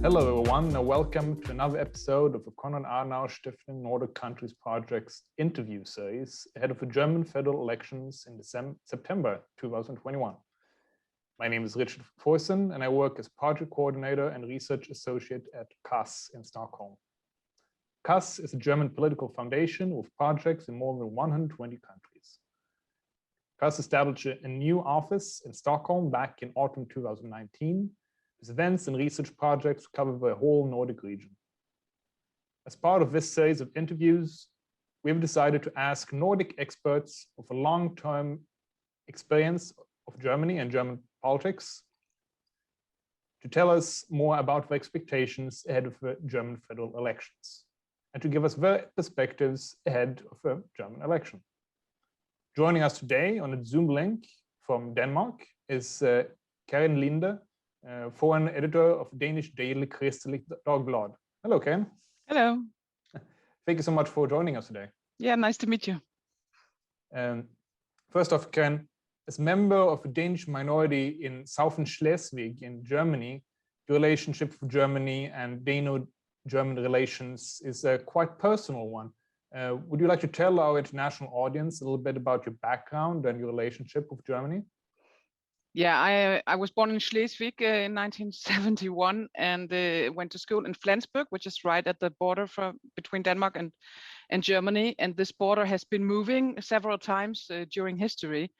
Hello everyone, and welcome to another episode of the Konrad Adenauer Stiftung Nordic Countries Project's interview series ahead of the German federal elections in September 2021. My name is Richard Forsén, and I work as project coordinator and research associate at KAS in Stockholm. KAS is a German political foundation with projects in more than 120 countries. KAS established a new office in Stockholm back in autumn 2019. With events and research projects cover the whole Nordic region. As part of this series of interviews, we have decided to ask Nordic experts with a long-term experience of Germany and German politics to tell us more about the expectations ahead of the German federal elections and to give us their perspectives ahead of the German election. Joining us today on a Zoom link from Denmark is Kerrin Linde, foreign editor of Danish daily Kristeligt Dagblad. Hello, Kerrin. Hello. Thank you so much for joining us today. Yeah, nice to meet you. First off, Kerrin, as member of a Danish minority in southern Schleswig in Germany, your relationship with Germany and Dano-German relations is a quite personal one. Would you like to tell our international audience a little bit about your background and your relationship with Germany? Yeah, I was born in Schleswig in 1971 and went to school in Flensburg, which is right at the border between Denmark and Germany. And this border has been moving several times during history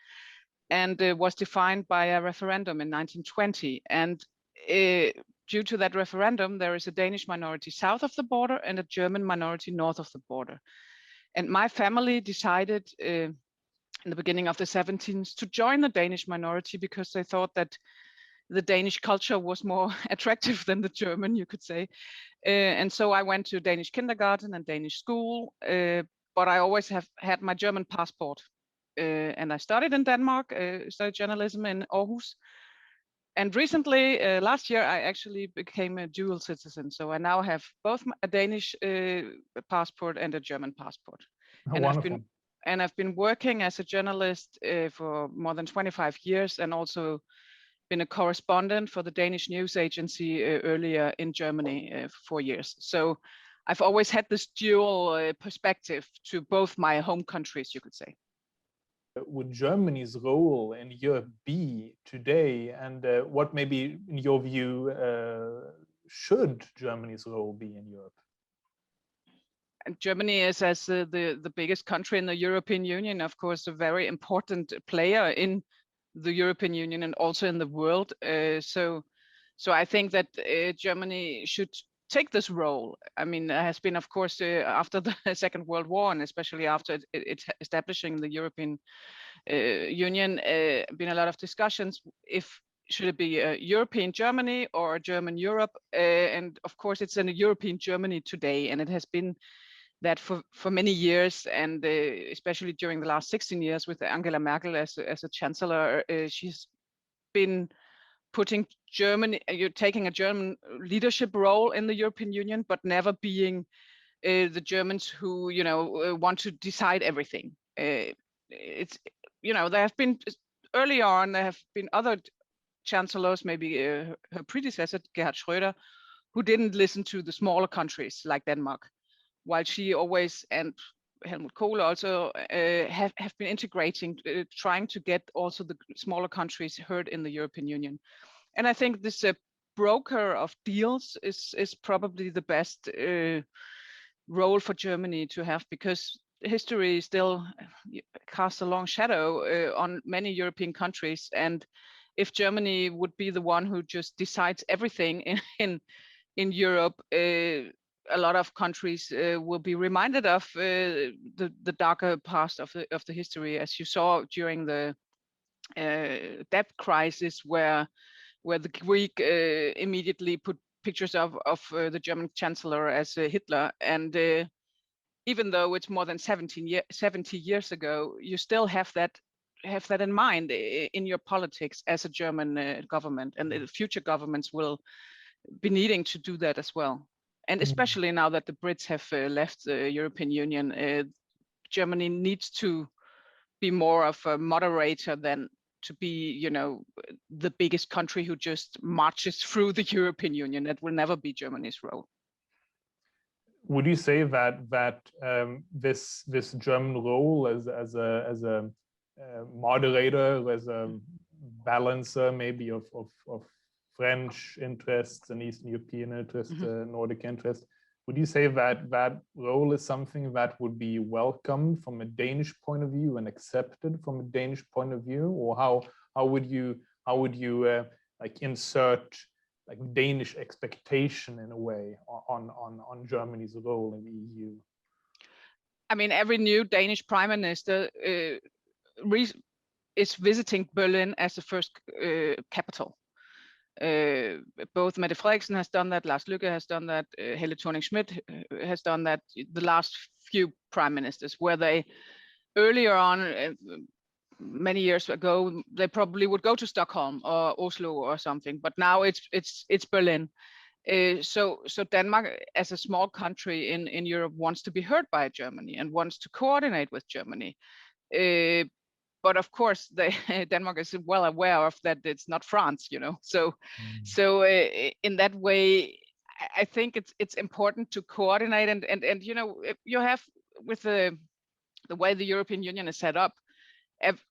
and was defined by a referendum in 1920. And due to that referendum, there is a Danish minority south of the border and a German minority north of the border. And my family decided in the beginning of the 17th to join the Danish minority because they thought that the Danish culture was more attractive than the German, you could say. And so I went to Danish kindergarten and Danish school, but I always have had my German passport. And I studied in Denmark, studied journalism in Aarhus. And recently, last year, I actually became a dual citizen. So I now have both a Danish passport and a German passport. Oh, wonderful. I've been working as a journalist for more than 25 years and also been a correspondent for the Danish news agency earlier in Germany for 4 years. So I've always had this dual perspective to both my home countries, you could say. Would Germany's role in Europe be today, and what maybe, in your view, should Germany's role be in Europe? And Germany is, as the biggest country in the European Union, of course, a very important player in the European Union and also in the world. So I think that Germany should take this role. I mean, there has been, of course, after the Second World War, and especially after it establishing the European Union, been a lot of discussions if should it be a European Germany or a German Europe? And of course, it's in a European Germany today, and it has been that for many years, and especially during the last 16 years with Angela Merkel as a chancellor, she's been putting Germany, taking a German leadership role in the European Union, but never being the Germans who want to decide everything. It's there have been early on there have been other chancellors, maybe her predecessor Gerhard Schröder, who didn't listen to the smaller countries like Denmark, while she always, and Helmut Kohl also, have been integrating, trying to get also the smaller countries heard in the European Union. And I think this broker of deals is probably the best role for Germany to have, because history still casts a long shadow on many European countries. And if Germany would be the one who just decides everything in Europe, a lot of countries will be reminded of the darker past of the history, as you saw during the debt crisis, where the Greek immediately put pictures of the German chancellor as Hitler. And even though it's more than 70 years ago, you still have that in mind in your politics as a German government, and the future governments will be needing to do that as well. And especially now that the Brits have left the European Union, Germany needs to be more of a moderator than to be, you know, the biggest country who just marches through the European Union. That will never be Germany's role. Would you say that this German role as a moderator, as a balancer, maybe of French interests and Eastern European interests, Nordic interests, would you say that that role is something that would be welcomed from a Danish point of view and accepted from a Danish point of view, or how would you like insert like Danish expectation in a way on Germany's role in the EU? I mean, every new Danish prime minister is visiting Berlin as the first capital. Both Mette Frederiksen has done that, Lars Løkke has done that, Helle Thorning-Schmidt has done that, the last few prime ministers, where they earlier on, many years ago, they probably would go to Stockholm or Oslo or something, but now it's Berlin. So Denmark, as a small country in Europe, wants to be heard by Germany and wants to coordinate with Germany. But of course, Denmark is well aware of that it's not France, you know. So in that way, I think it's important to coordinate and you know, you have with the way the European Union is set up,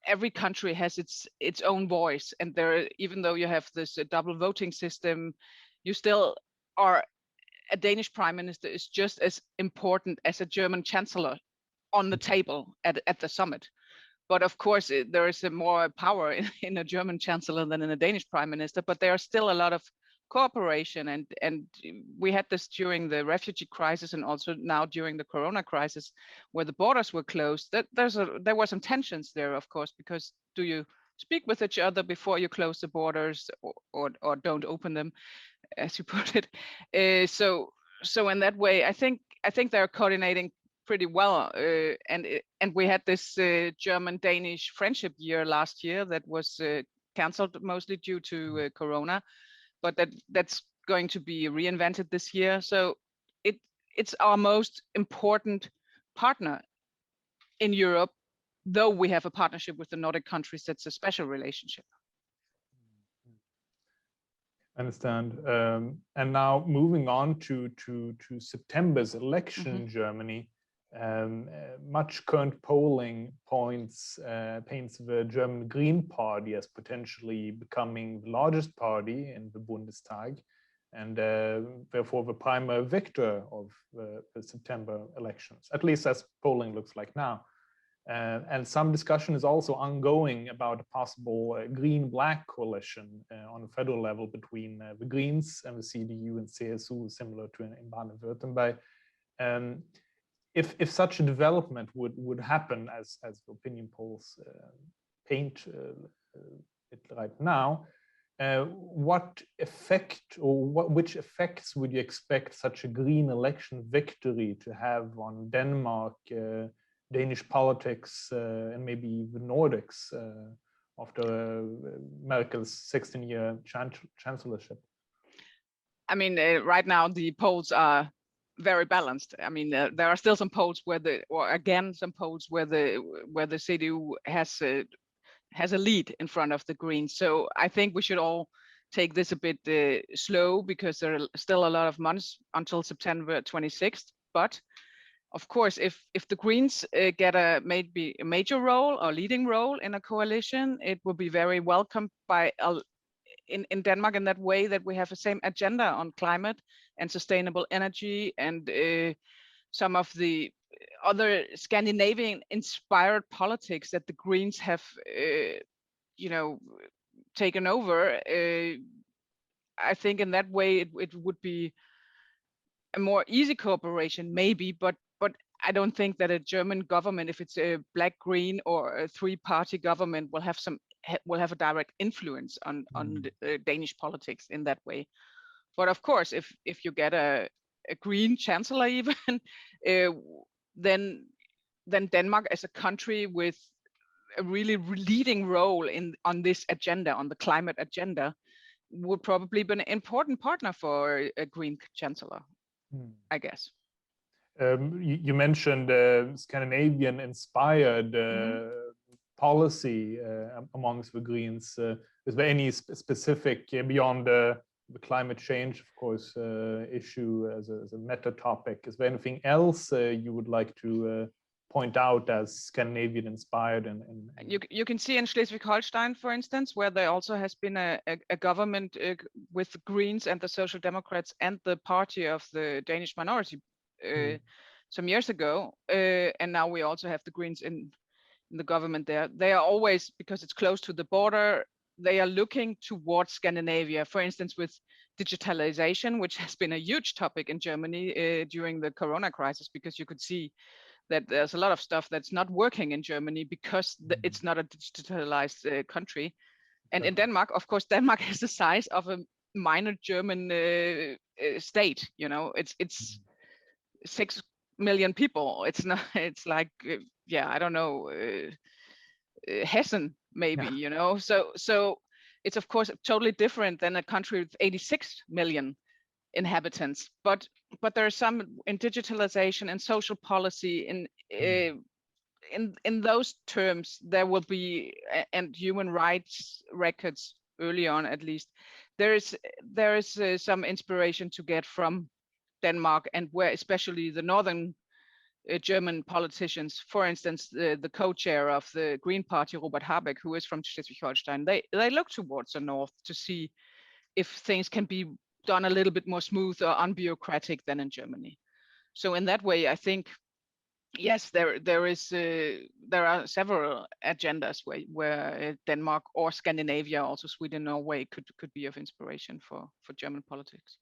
every country has its own voice, and there, even though you have this double voting system, you still are a Danish prime minister is just as important as a German chancellor on the table at the summit. But of course, there is more power in a German chancellor than in a Danish prime minister. But there are still a lot of cooperation, and we had this during the refugee crisis and also now during the Corona crisis, where the borders were closed. There were some tensions there, of course, because do you speak with each other before you close the borders or don't open them, as you put it? So in that way, I think they're coordinating pretty well, and we had this German-Danish friendship year last year that was cancelled mostly due to Corona, but that's going to be reinvented this year. So it's our most important partner in Europe, though we have a partnership with the Nordic countries. That's a special relationship. I understand. And now moving on to September's election in Germany. Much current polling paints the German Green Party as potentially becoming the largest party in the Bundestag, and therefore the primary victor of the September elections, at least as polling looks like now. And some discussion is also ongoing about a possible green-black coalition on a federal level between the Greens and the CDU and CSU, similar to in Baden-Württemberg. If such a development would happen, as the opinion polls paint it right now, what effect or which effects would you expect such a green election victory to have on Denmark, Danish politics, and maybe the Nordics after Merkel's 16-year chancellorship? I mean, right now the polls are very balanced. I mean, there are still some polls where some polls where the CDU has a lead in front of the Greens. So I think we should all take this a bit slow, because there are still a lot of months until September 26th. But of course, if the Greens get maybe a major role or leading role in a coalition, it will be very welcomed by in Denmark, in that way that we have the same agenda on climate and sustainable energy, and some of the other Scandinavian-inspired politics that the Greens have, taken over. I think in that way it would be a more easy cooperation, maybe, but I don't think that a German government, if it's a black-green or a three-party government, will have a direct influence on the Danish politics in that way. But of course, if you get a green chancellor even, then Denmark as a country with a really leading role on this agenda, on the climate agenda, would probably be an important partner for a green chancellor, I guess. You mentioned Scandinavian-inspired policy amongst the Greens? Is there any specific beyond the climate change, of course, issue as a meta topic? Is there anything else you would like to point out as Scandinavian inspired? You can see in Schleswig-Holstein, for instance, where there also has been a government with the Greens and the Social Democrats and the party of the Danish minority some years ago, and now we also have the Greens in the government there. They are always, because it's close to the border, they are looking towards Scandinavia, for instance, with digitalization, which has been a huge topic in Germany during the Corona crisis, because you could see that there's a lot of stuff that's not working in Germany because it's not a digitalized country. And in Denmark, of course, Denmark has the size of a minor German state. You know, it's 6 million people. It's not. It's like I don't know, Hessen maybe. You know, so it's of course totally different than a country with 86 million inhabitants. But there are some in digitalization and social policy in those terms there will be, and human rights records early on at least, there is some inspiration to get from Denmark, and where especially the northern German politicians, for instance, the co-chair of the Green Party, Robert Habeck, who is from Schleswig-Holstein, they look towards the north to see if things can be done a little bit more smooth or unbureaucratic than in Germany. So in that way, I think, yes, there are several agendas where Denmark or Scandinavia, also Sweden, Norway, could be of inspiration for German politics.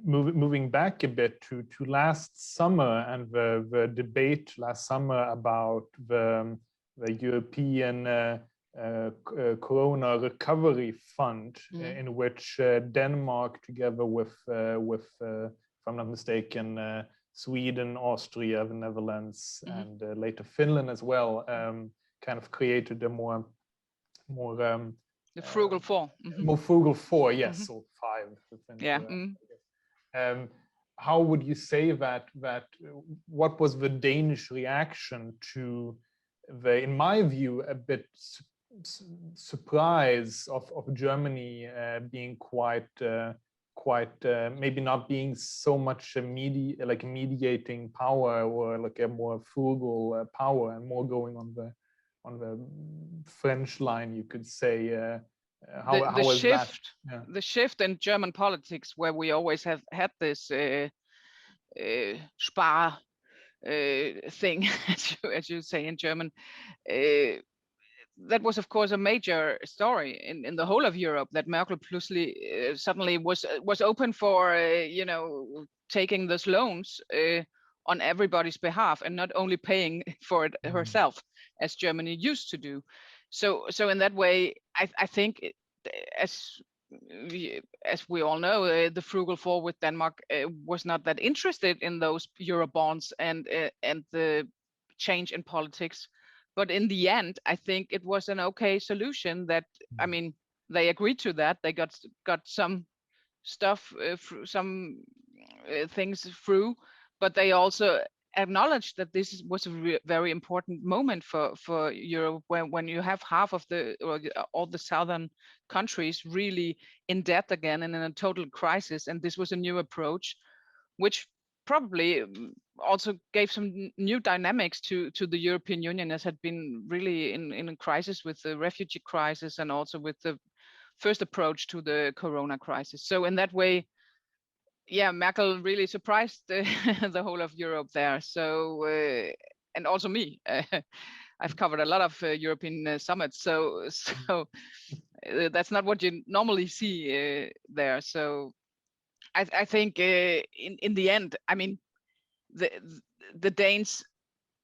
Moving back a bit to last summer and the debate last summer about the European Corona Recovery Fund, in which Denmark, together with if I'm not mistaken, Sweden, Austria, the Netherlands, and later Finland as well, kind of created a more the frugal four. More frugal four, yes, or five. Yeah. How would you say that? What was the Danish reaction to the, in my view, a bit surprise of Germany being quite maybe not being so much a mediating power, or like a more frugal power, and more going on the French line, you could say. The shift in German politics, where we always have had this spar thing, as you say in German, that was of course a major story in the whole of Europe, that Merkel suddenly was open for taking those loans on everybody's behalf, and not only paying for it herself, as Germany used to do. So in that way, I think, as we all know, the frugal four with Denmark was not that interested in those Eurobonds and the change in politics. But in the end, I think it was an okay solution. That, I mean, they agreed to that. They got some stuff, some things through, but they also acknowledged that this was a very important moment for Europe, when you have half of all the southern countries really in debt again and in a total crisis. And this was a new approach, which probably also gave some new dynamics to the European Union, as had been really in a crisis with the refugee crisis, and also with the first approach to the Corona crisis. So in that way, yeah, Merkel really surprised the whole of Europe there. So and also me, I've covered a lot of European summits, so that's not what you normally see there. So I think in the end, I mean, the Danes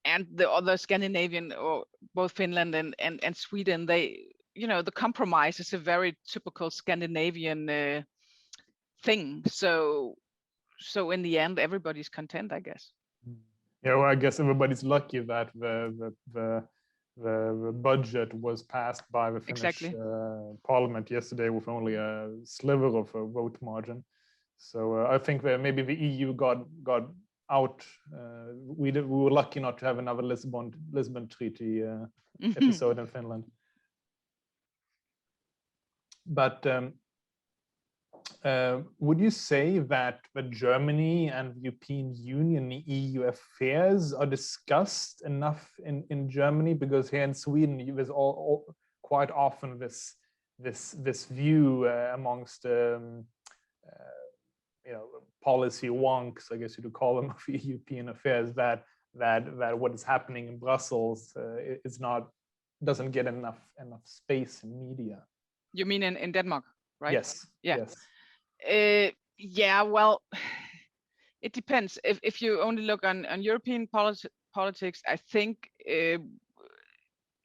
and the other Scandinavian, or both Finland and Sweden, they, the compromise is a very typical Scandinavian thing. So in the end, everybody's content, I guess. Yeah, well, I guess everybody's lucky that the budget was passed by the Finnish parliament yesterday with only a sliver of a vote margin. So I think that maybe the EU got out. We were lucky not to have another Lisbon Treaty episode in Finland. But would you say that Germany and the European Union, the EU affairs are discussed enough in Germany? Because here in Sweden, there's quite often this view amongst policy wonks, I guess you could call them, of European affairs, that what is happening in Brussels doesn't get enough space in media. You mean in Denmark, right? Yes. Yeah. Yes. Yeah. Well, it depends. If you only look on European politics, I think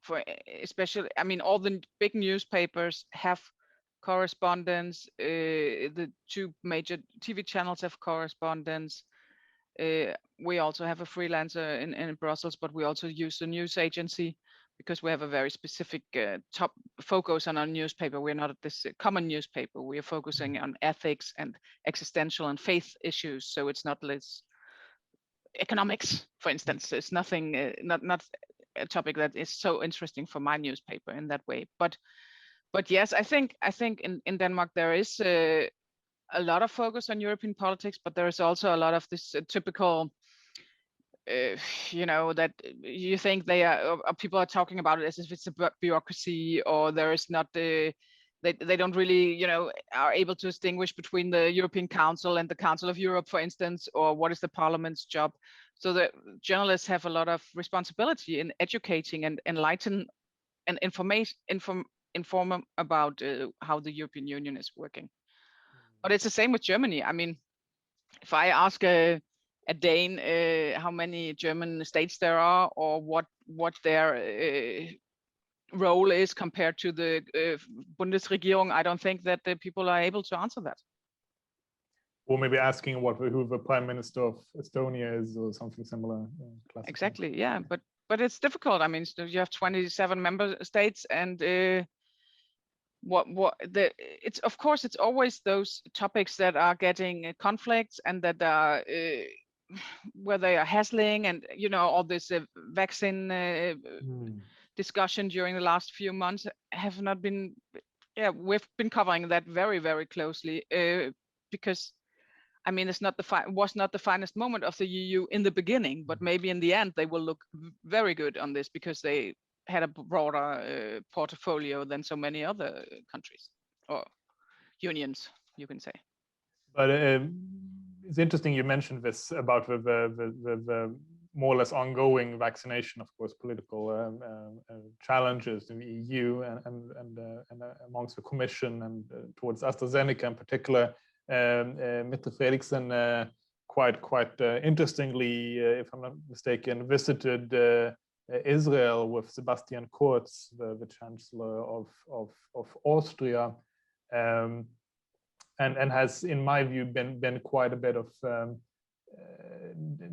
for especially, I mean, all the big newspapers have correspondence. The two major TV channels have correspondence. We also have a freelancer in Brussels, but we also use the news agency because we have a very specific top focus on our newspaper. We're not this common newspaper. We are focusing on ethics and existential and faith issues. So it's not less economics, for instance. It's nothing, not a topic that is so interesting for my newspaper in that way. But yes, I think in Denmark there is a lot of focus on European politics, but there is also a lot of this typical, that you think people are talking about it as if it's a bureaucracy, or there is not they don't really are able to distinguish between the European Council and the Council of Europe, for instance, or what is the Parliament's job. So the journalists have a lot of responsibility in educating and enlighten and inform about how the European Union is working. But it's the same with Germany. I mean, if I ask a Dane how many German states there are, or what their role is compared to the Bundesregierung, I don't think that the people are able to answer that. Or maybe asking who the Prime Minister of Estonia is, or something similar. Exactly, yeah, but it's difficult. I mean, you have 27 member states, and it's of course it's always those topics that are getting conflicts and that are where they are hassling, and all this vaccine discussion during the last few months have not been. Yeah, we've been covering that very, very closely because, I mean, was not the finest moment of the EU in the beginning, but maybe in the end they will look very good on this because they had a broader portfolio than so many other countries or unions, you can say. But it's interesting you mentioned this about the more or less ongoing vaccination, of course, political challenges in the EU and amongst the Commission and towards AstraZeneca in particular. Mr. Frederiksen quite interestingly, if I'm not mistaken, visited Israel with Sebastian Kurz, the Chancellor of Austria, and has, in my view, been quite a bit of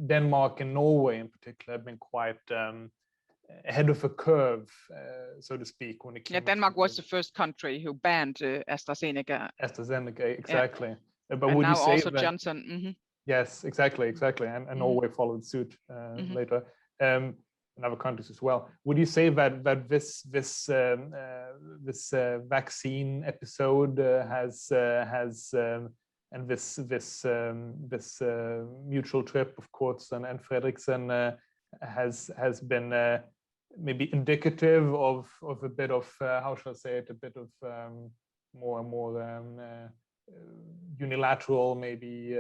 Denmark and Norway in particular have been quite ahead of a curve, so to speak, when it came. Yeah, Denmark was the first country who banned AstraZeneca. AstraZeneca, exactly. Yeah. But and would now you say also that, Johnson? Mm-hmm. Yes, exactly, and Norway followed suit later, and other countries as well. Would you say that this vaccine episode has and this mutual trip of Kurz and Frederiksen has been maybe indicative of a bit of how shall I say it, a bit of more unilateral maybe.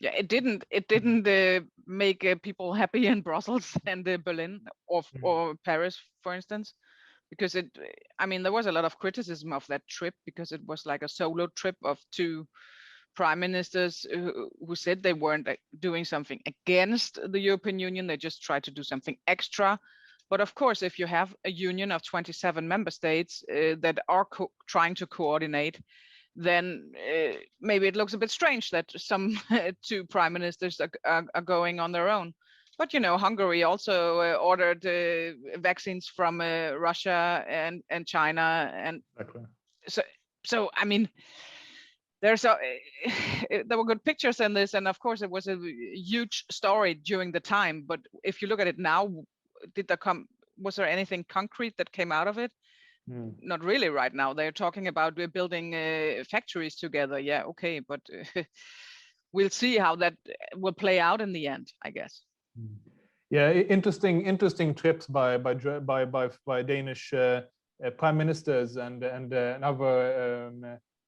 Yeah, it didn't make people happy in Brussels and Berlin or Paris, for instance, because there was a lot of criticism of that trip because it was like a solo trip of two prime ministers who said they weren't doing something against the European Union. They just tried to do something extra. But of course, if you have a union of 27 member states that are trying to coordinate, then maybe it looks a bit strange that some two prime ministers are going on their own. But Hungary also ordered vaccines from Russia and China, and exactly. so I mean, there's a there were good pictures in this, and of course it was a huge story during the time. But if you look at it now, was there anything concrete that came out of it? Not really right now. They're talking about we're building factories together. Yeah, okay, but we'll see how that will play out in the end, I guess. Yeah, interesting trips by Danish prime ministers and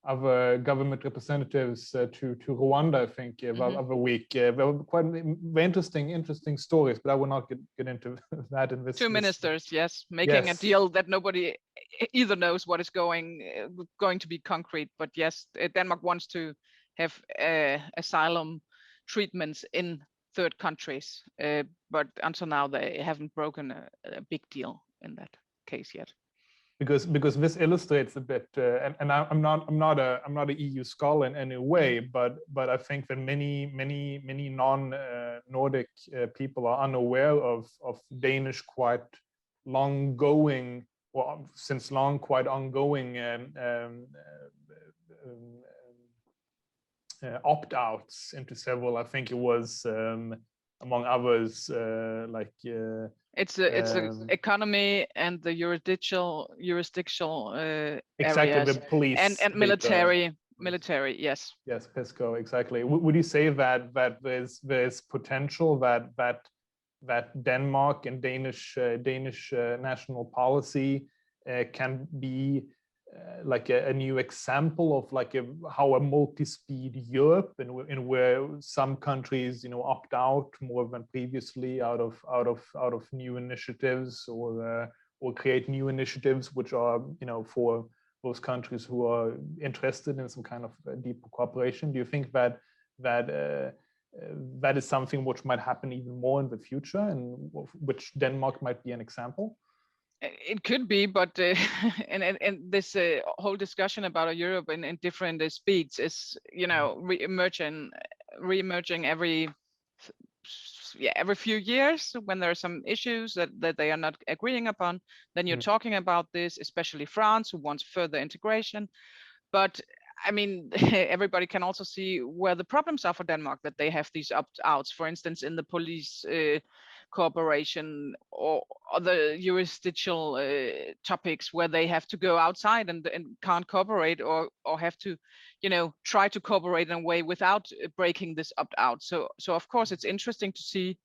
other government representatives to Rwanda, I think, other week. They were quite very interesting stories, but I will not get into that in this. Two ministers, yes, making a deal that nobody either knows what is going to be concrete. But yes, Denmark wants to have asylum treatments in third countries, but until now they haven't broken a big deal in that case yet. Because this illustrates a bit, and I'm not an EU scholar in any way, but I think that many non-Nordic people are unaware of Danish quite long-going, or since long quite ongoing opt-outs into several. I think it was among others like. It's the economy and the jurisdictional exactly areas. The police and military, yes. Yes, PESCO, exactly. Would you say that there's potential that Denmark and Danish national policy can be like a new example of like how a multi-speed Europe in where some countries opt out more than previously out of new initiatives or create new initiatives which are for those countries who are interested in some kind of deeper cooperation? Do you think that is something which might happen even more in the future, and which Denmark might be an example? It could be, but and this whole discussion about Europe in different speeds is re-emerging every few years when there are some issues that they are not agreeing upon. Then you're talking about this, especially France, who wants further integration. But I mean, everybody can also see where the problems are for Denmark, that they have these opt-outs, for instance, in the police cooperation or other jurisdictional topics where they have to go outside and can't cooperate or have to, try to cooperate in a way without breaking this opt-out. So of course, it's interesting to see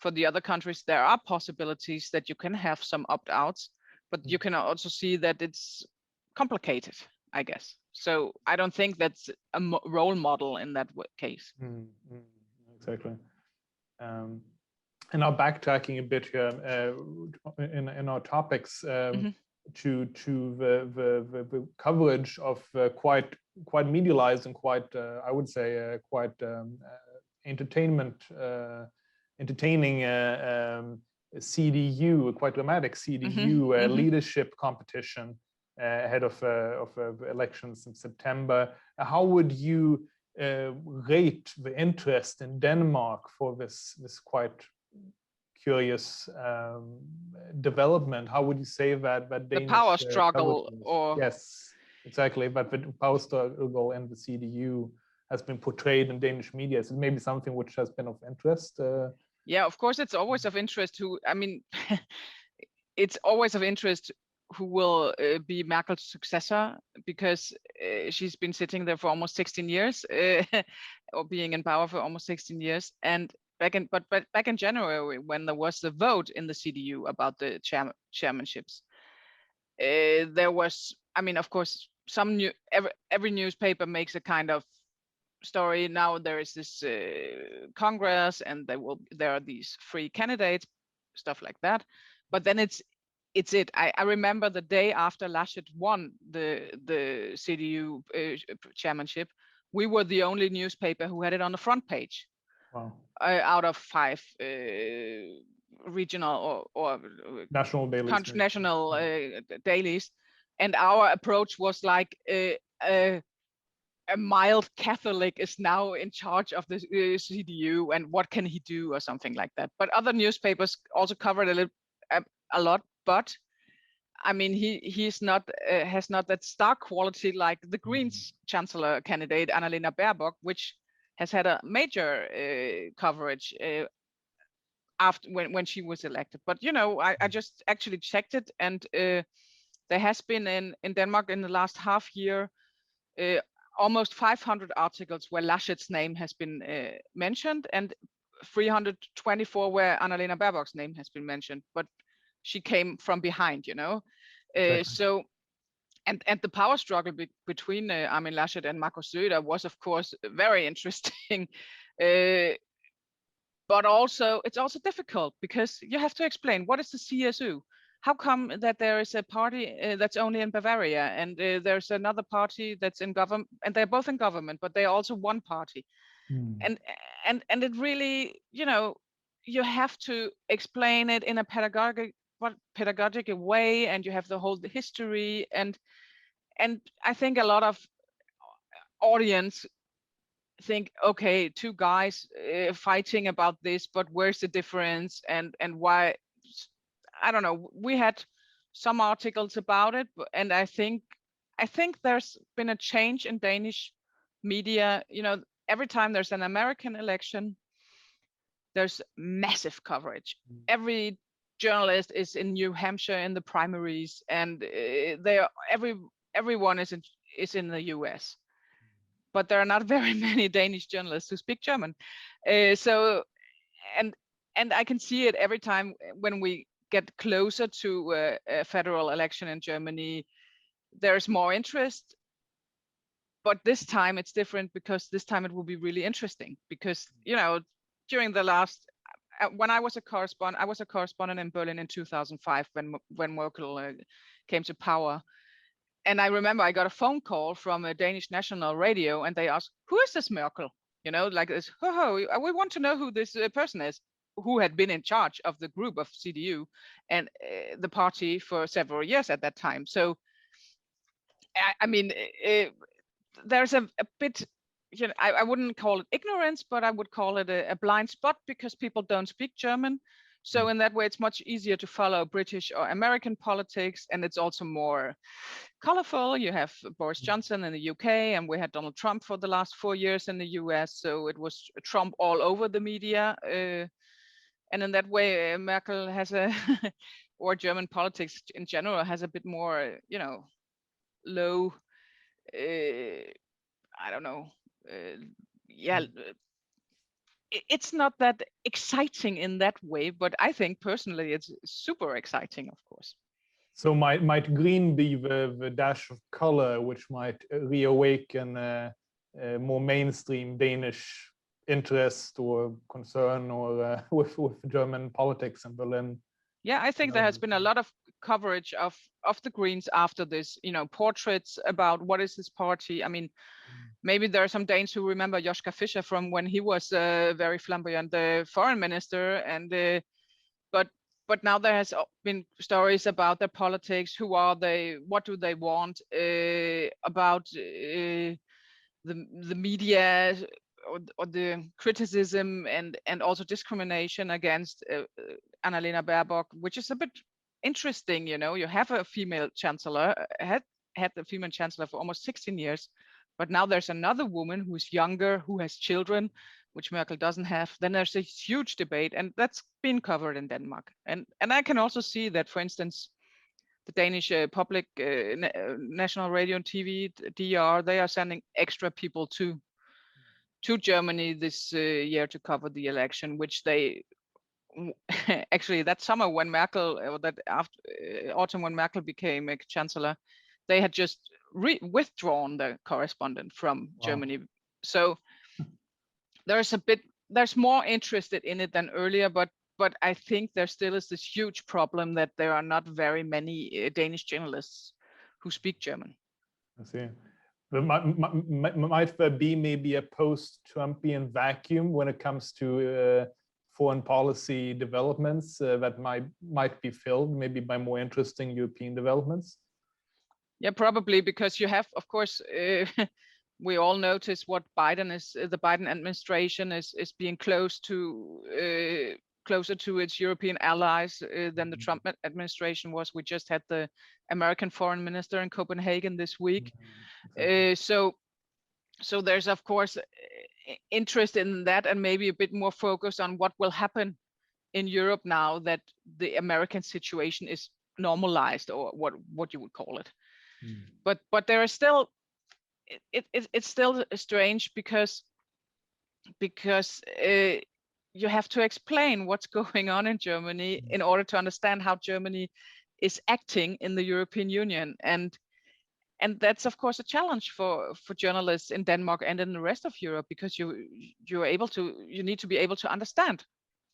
for the other countries, there are possibilities that you can have some opt-outs, but you can also see that it's complicated, I guess. So I don't think that's a role model in that case. Exactly. And now backtracking a bit here in our topics to the coverage of quite medialized and quite I would say quite entertaining CDU, quite dramatic CDU leadership competition ahead of elections in September. How would you rate the interest in Denmark for this quite curious development? How would you say that Danish, the power struggle or yes, exactly, but the power struggle and the CDU has been portrayed in Danish media? Is it maybe something which has been of interest? Yeah, of course, it's always of interest. It's always of interest who will be Merkel's successor, because she's been sitting there for almost 16 years or being in power for almost 16 years. And back in January, when there was the vote in the CDU about the chairmanships, there was, of course, every newspaper makes a kind of story. Now there is this Congress, and there are these 3 candidates, stuff like that. But then it's it. I remember the day after Laschet won the CDU chairmanship, we were the only newspaper who had it on the front page. Wow. Out of 5 regional or national dailies, dailies, and our approach was like a mild Catholic is now in charge of the CDU, and what can he do, or something like that. But other newspapers also covered a lot. But I mean, he's not has not that star quality like the Greens Chancellor candidate Annalena Baerbock, which has had a major coverage after when she was elected. But you know, I just actually checked it, and there has been in Denmark in the last half year almost 500 articles where Laschet's name has been mentioned, and 324 where Annalena Baerbock's name has been mentioned, but she came from behind, you know. Exactly. So, and the power struggle between Armin Laschet and Markus Söder was, of course, very interesting. But also, it's also difficult because you have to explain what is the CSU. How come that there is a party that's only in Bavaria, and there's another party that's in government, and they're both in government, but they're also one party. And it really, you know, you have to explain it in a pedagogic way, and you have the whole history, and I think a lot of audience think, okay, two guys fighting about this, but where's the difference, and why? I don't know. We had some articles about it, and I think there's been a change in Danish media. You know, every time there's an American election, there's massive coverage. Every journalist is in New Hampshire in the primaries, and everyone is in the US. But there are not very many Danish journalists who speak German. So I can see it every time when we get closer to a federal election in Germany, there's more interest. But this time it's different, because this time it will be really interesting, because, you know, during the last, when I was a correspondent in Berlin in 2005 when Merkel came to power. And I remember I got a phone call from a Danish national radio, and they asked, who is this Merkel? You know, like this, we want to know who this person is, who had been in charge of the group of CDU and the party for several years at that time. So, I mean, there's a bit, you know, I wouldn't call it ignorance, but I would call it a blind spot, because people don't speak German. So in that way, it's much easier to follow British or American politics, and it's also more colorful. You have Boris Johnson in the UK, and we had Donald Trump for the last 4 years in the US. So it was Trump all over the media. And in that way, Merkel has or German politics in general has a bit more, you know, low, I don't know, it's not that exciting in that way, but I think personally it's super exciting, of course. So might green be the dash of color which might reawaken more mainstream Danish interest or concern or with German politics in Berlin? Yeah, I think there has been a lot of coverage of the Greens after this, you know, portraits about what is this party. I mean, maybe there are some Danes who remember Joschka Fischer from when he was very flamboyant foreign minister, and but now there has been stories about their politics. Who are they? What do they want? About the media, or the criticism and also discrimination against Annalena Baerbock, which is a bit interesting. You know, you have a female chancellor, had the female chancellor for almost 16 years, but now there's another woman who's younger, who has children, which Merkel doesn't have. Then there's a huge debate, and that's been covered in Denmark. And I can also see that, for instance, the Danish public national radio and TV, DR, they are sending extra people to Germany this year to cover the election, which they actually that summer when Merkel, or that after autumn when Merkel became a chancellor, they had just withdrawn the correspondent from Germany. So there's more interested in it than earlier, but I think there still is this huge problem that there are not very many Danish journalists who speak German. I see. Might there be maybe a post-Trumpian vacuum when it comes to foreign policy developments that might be filled maybe by more interesting European developments? Yeah, probably, because you have, of course, we all notice what the Biden administration is being close to closer to its European allies than the Trump administration was. We just had the American foreign minister in Copenhagen this week. So there's of course interest in that, and maybe a bit more focus on what will happen in Europe now that the American situation is normalized, or what you would call it. But there is still, it's still strange because you have to explain what's going on in Germany in order to understand how Germany is acting in the European Union, and that's of course a challenge for journalists in Denmark and in the rest of Europe, because you need to be able to understand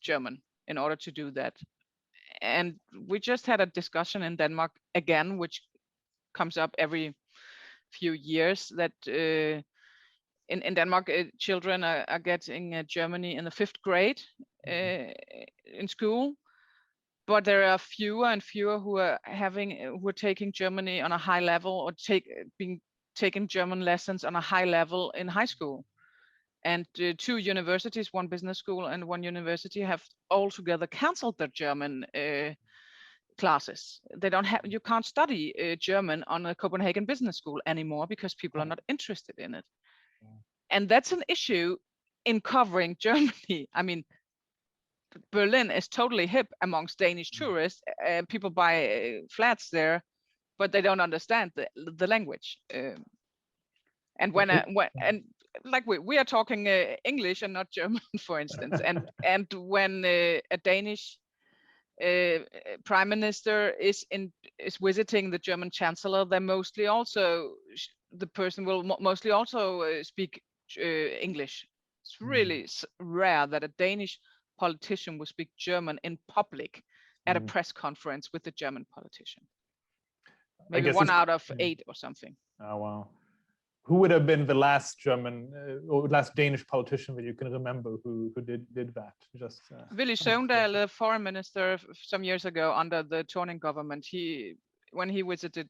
German in order to do that. And we just had a discussion in Denmark again, which comes up every few years, that in Denmark children are getting Germany in the 5th grade in school, but there are fewer and fewer who are taking Germany on a high level, or taking German lessons on a high level in high school. And 2 universities, one business school and one university, have altogether cancelled their German classes. They don't have. You can't study German on a Copenhagen business school anymore because people are not interested in it. And that's an issue in covering Germany. I mean, Berlin is totally hip amongst Danish tourists. People buy flats there, but they don't understand the language. And like we are talking English and not German, for instance. And when a Danish prime minister is visiting the German chancellor, they mostly also the person will mostly also speak English. It's really rare that a Danish politician will speak German in public at a press conference with the German politician. Maybe 1 out of 8 or something. Oh wow! Who would have been the last German or last Danish politician that you can remember who did that? Just Willy Søvndal, the foreign minister some years ago under the Thorning government. When he visited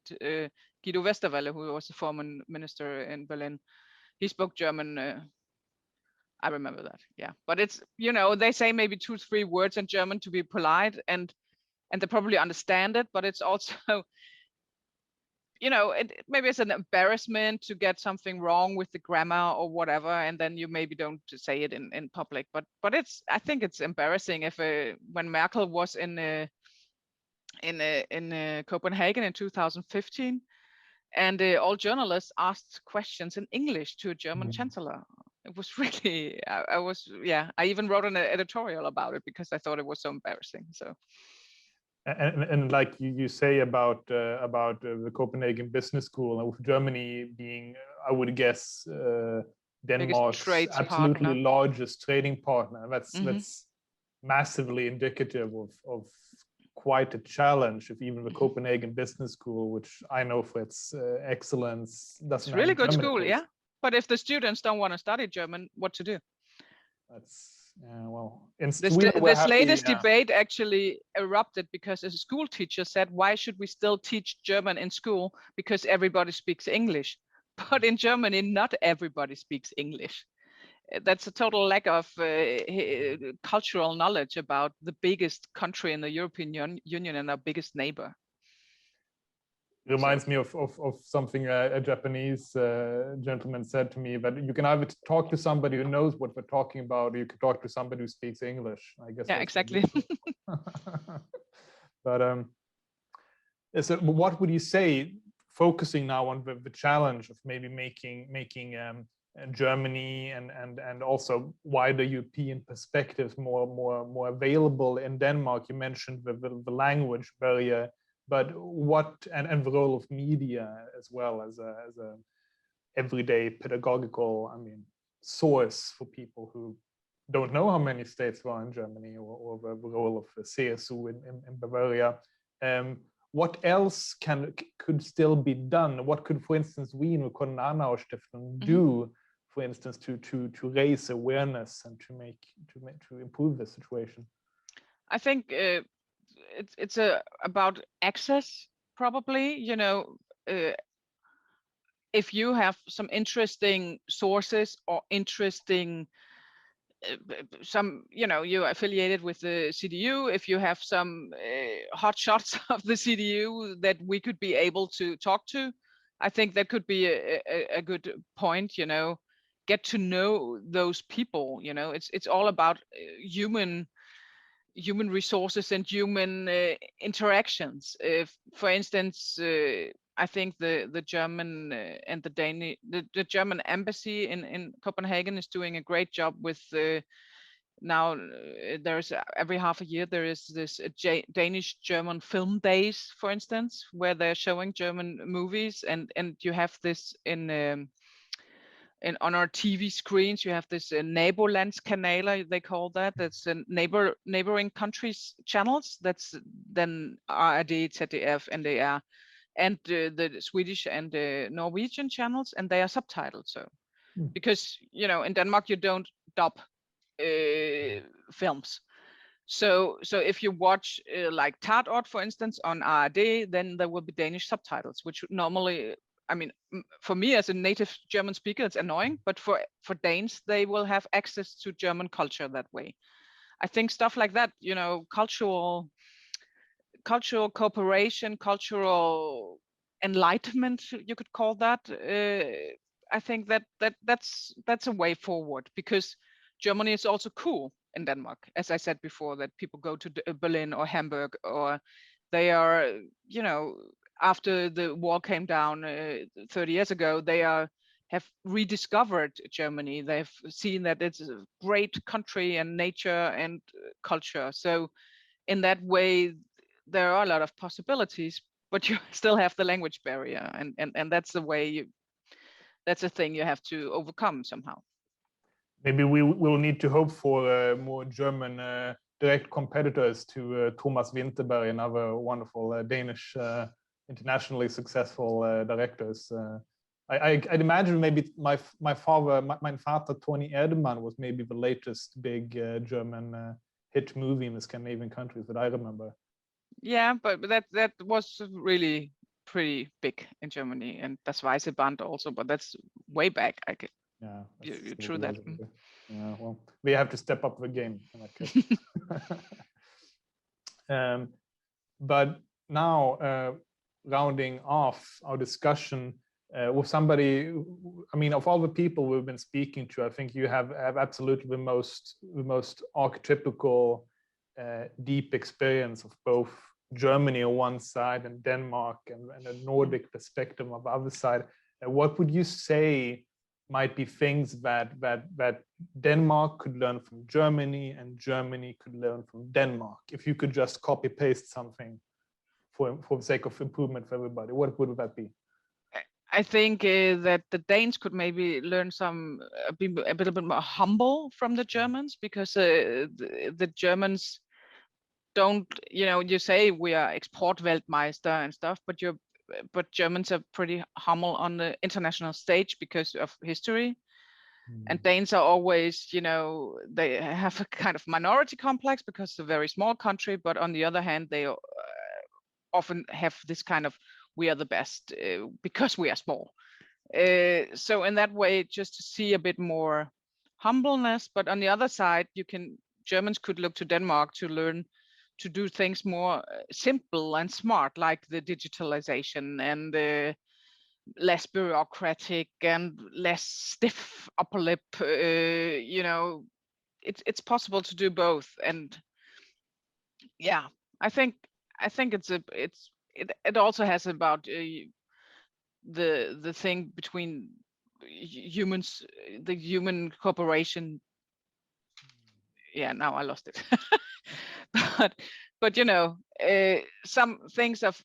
Guido Westerwelle, who was the former minister in Berlin, he spoke German. I remember that, yeah. But it's, they say maybe 2-3 words in German to be polite, and they probably understand it, but it's also, maybe it's an embarrassment to get something wrong with the grammar or whatever, and then you maybe don't say it in public. But I think it's embarrassing if when Merkel was in Copenhagen in 2015, and all journalists asked questions in English to a German chancellor. It was really, I even wrote an editorial about it because I thought it was so embarrassing. So, and like you say about the Copenhagen Business School, and with Germany being, I would guess, Denmark's absolutely largest trading partner. That's massively indicative of quite a challenge. If even the Copenhagen Business School, which I know for its excellence, doesn't. It's really good school, yeah. But if the students don't want to study German, what to do? That's this latest debate actually erupted because a school teacher said, "Why should we still teach German in school? Because everybody speaks English." But in Germany, not everybody speaks English. That's a total lack of cultural knowledge about the biggest country in the European Union and our biggest neighbor. Reminds me of something a Japanese gentleman said to me, that you can either talk to somebody who knows what we're talking about, or you can talk to somebody who speaks English. I guess. Yeah, exactly. But so what would you say, focusing now on the challenge of maybe making Germany and also wider European perspectives more available in Denmark? You mentioned the language barrier. But what and the role of media as well as a everyday pedagogical, source for people who don't know how many states there are in Germany, or the role of the CSU in Bavaria. What else could still be done? What could, for instance, we in the Konrad Adenauer Stiftung do, for instance, to raise awareness and to improve the situation? I think it's about access, probably. If you have some interesting sources or interesting some, you're affiliated with the CDU, if you have some hot shots of the CDU that we could be able to talk to, I think that could be a good point, get to know those people, it's all about human resources and human interactions. For instance, I think the German and the German embassy in Copenhagen is doing a great job with now there's every half a year there is this Danish German film days, for instance, where they're showing German movies, and you have this in on our TV screens. You have this Nabolandskanaler, they call that. That's neighboring countries channels. That's then ARD, ZDF, NDR, and the Swedish and Norwegian channels, and they are subtitled. So because in Denmark you don't dub films. So if you watch like Tatort, for instance, on ARD, then there will be Danish subtitles, which normally, I mean, for me as a native German speaker, it's annoying, but for Danes, they will have access to German culture that way. I think stuff like that, cultural cooperation, cultural enlightenment, you could call that. I think that's a way forward, because Germany is also cool in Denmark. As I said before, that people go to Berlin or Hamburg, or they are, after the wall came down 30 years ago, they have rediscovered Germany. They've seen that it's a great country and nature and culture. So in that way, there are a lot of possibilities, but you still have the language barrier. And that's the way that's a thing you have to overcome somehow. Maybe we will need to hope for more German direct competitors to Thomas Vinterberg and other wonderful Danish internationally successful directors. I'd imagine maybe my father, Tony Erdmann, was maybe the latest big German hit movie in the Scandinavian countries that I remember. Yeah, but that was really pretty big in Germany, and Das Weiße Band also, but that's way back. Yeah, you true that. Yeah, well, we have to step up the game in that case. But now, rounding off our discussion with somebody, I mean, of all the people we've been speaking to, I think you have absolutely the most archetypical deep experience of both Germany on one side and Denmark and a Nordic perspective on the other side. What would you say might be things that Denmark could learn from Germany and Germany could learn from Denmark? If you could just copy paste something for the sake of improvement for everybody, what would that be? I think that the Danes could maybe learn be a little bit more humble from the Germans, because the Germans don't, you say we are Exportweltmeister and stuff, but Germans are pretty humble on the international stage because of history. And Danes are always, they have a kind of minority complex because it's a very small country, but on the other hand, they often have this kind of, we are the best because we are small. So in that way, just to see a bit more humbleness, but on the other side, Germans could look to Denmark to learn to do things more simple and smart, like the digitalization and less bureaucratic and less stiff upper lip. It's possible to do both, and yeah, I think it also has about the thing between humans, the human cooperation. Yeah, now I lost it. but some things of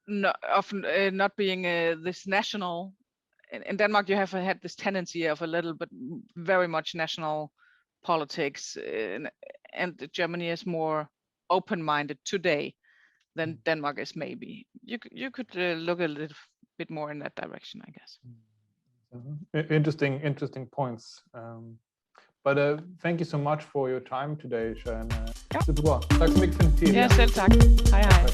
not being this national. In Denmark, you have had this tendency of a little bit very much national politics, and Germany is more open-minded today than Denmark is. Maybe you could look a little bit more in that direction, I guess. Interesting points. But thank you so much for your time today, Sharon. Ja. Superbra. Tack så mycket för din tid. Ja, selv tak. Hej hej.